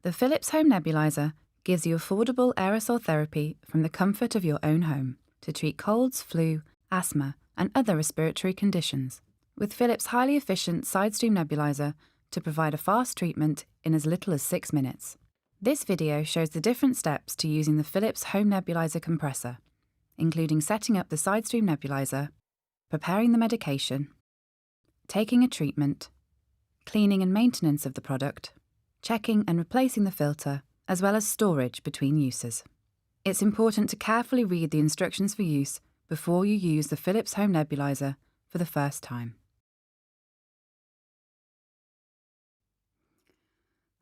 The Philips Home Nebulizer gives you affordable aerosol therapy from the comfort of your own home to treat colds, flu, asthma, and other respiratory conditions, with Philips' highly efficient side-stream nebulizer to provide a fast treatment in as little as 6 minutes. This video shows the different steps to using the Philips Home Nebulizer Compressor, including setting up the side-stream nebulizer, preparing the medication, taking a treatment, cleaning and maintenance of the product, checking and replacing the filter, as well as storage between uses. It's important to carefully read the instructions for use before you use the Philips Home Nebulizer for the first time.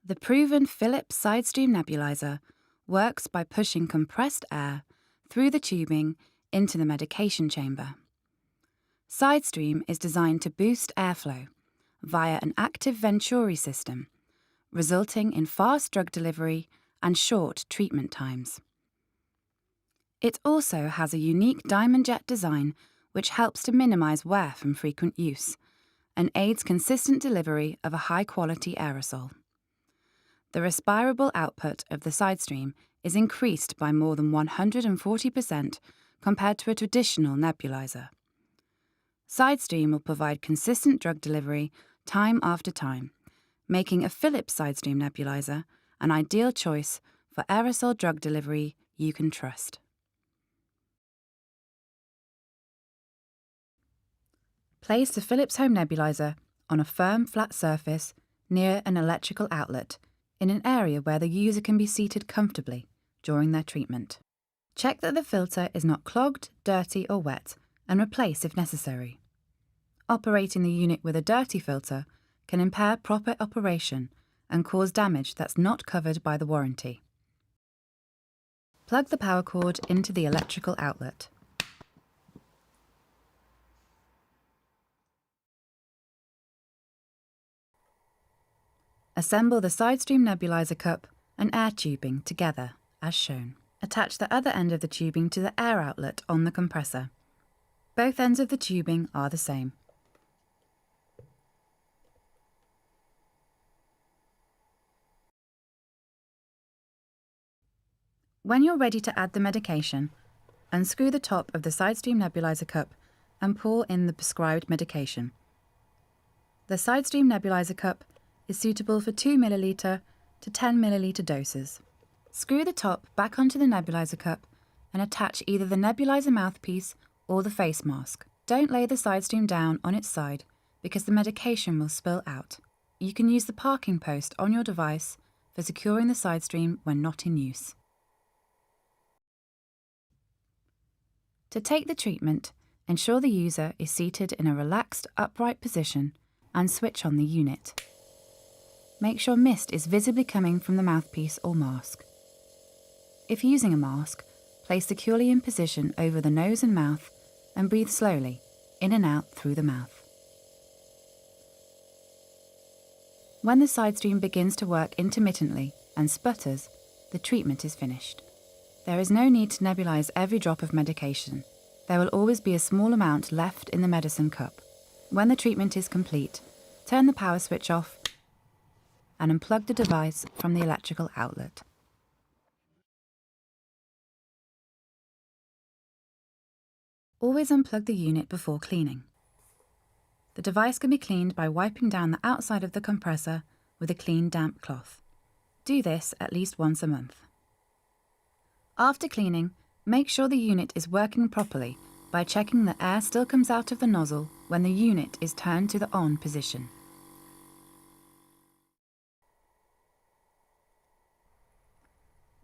The proven Philips side-stream nebulizer works by pushing compressed air through the tubing into the medication chamber. Side-stream is designed to boost airflow via an active venturi system, resulting in fast drug delivery and short treatment times. It also has a unique diamond jet design which helps to minimise wear from frequent use and aids consistent delivery of a high-quality aerosol. The respirable output of the side-stream is increased by more than 140% compared to a traditional nebulizer. Side-stream will provide consistent drug delivery time after time, making a Philips side-stream nebulizer an ideal choice for aerosol drug delivery you can trust. Place the Philips Home Nebulizer on a firm, flat surface near an electrical outlet in an area where the user can be seated comfortably during their treatment. Check that the filter is not clogged, dirty or wet and replace if necessary. Operating the unit with a dirty filter can impair proper operation and cause damage that's not covered by the warranty. Plug the power cord into the electrical outlet. Assemble the side-stream nebulizer cup and air tubing together, as shown. Attach the other end of the tubing to the air outlet on the compressor. Both ends of the tubing are the same. When you're ready to add the medication, unscrew the top of the side-stream nebulizer cup and pour in the prescribed medication. The side-stream nebulizer cup is suitable for 2 ml to 10 ml doses. Screw the top back onto the nebulizer cup and attach either the nebulizer mouthpiece or the face mask. Don't lay the side-stream down on its side because the medication will spill out. You can use the parking post on your device for securing the side-stream when not in use. To take the treatment, ensure the user is seated in a relaxed, upright position and switch on the unit. Make sure mist is visibly coming from the mouthpiece or mask. If using a mask, place securely in position over the nose and mouth and breathe slowly, in and out through the mouth. When the side-stream begins to work intermittently and sputters, the treatment is finished. There is no need to nebulize every drop of medication. There will always be a small amount left in the medicine cup. When the treatment is complete, turn the power switch off and unplug the device from the electrical outlet. Always unplug the unit before cleaning. The device can be cleaned by wiping down the outside of the compressor with a clean, damp cloth. Do this at least once a month. After cleaning, make sure the unit is working properly by checking that air still comes out of the nozzle when the unit is turned to the on position.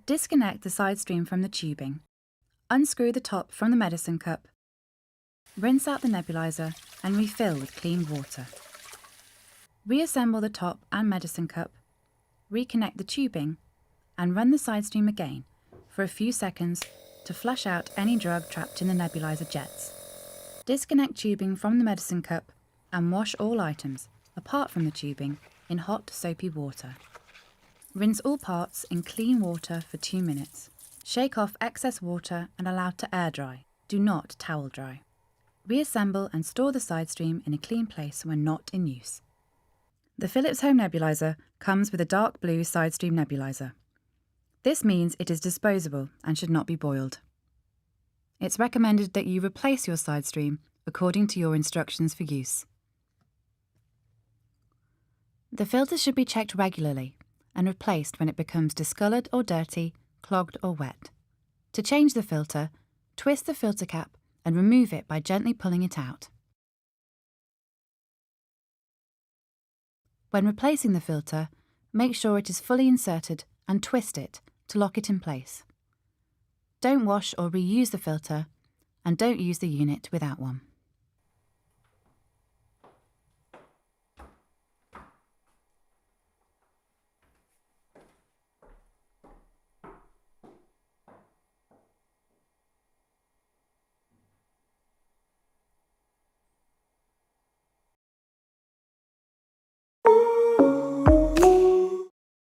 Disconnect the side-stream from the tubing. Unscrew the top from the medicine cup. Rinse out the nebulizer and refill with clean water. Reassemble the top and medicine cup. Reconnect the tubing and run the side-stream again for a few seconds to flush out any drug trapped in the nebulizer jets. Disconnect tubing from the medicine cup and wash all items, apart from the tubing, in hot, soapy water. Rinse all parts in clean water for 2 minutes. Shake off excess water and allow to air dry. Do not towel dry. Reassemble and store the side-stream in a clean place when not in use. The Philips Home Nebulizer comes with a dark blue side stream nebulizer. This means it is disposable and should not be boiled. It's recommended that you replace your side stream according to your instructions for use. The filter should be checked regularly and replaced when it becomes discoloured or dirty, clogged or wet. To change the filter, twist the filter cap and remove it by gently pulling it out. When replacing the filter, make sure it is fully inserted and twist it to lock it in place. Don't wash or reuse the filter, and don't use the unit without one.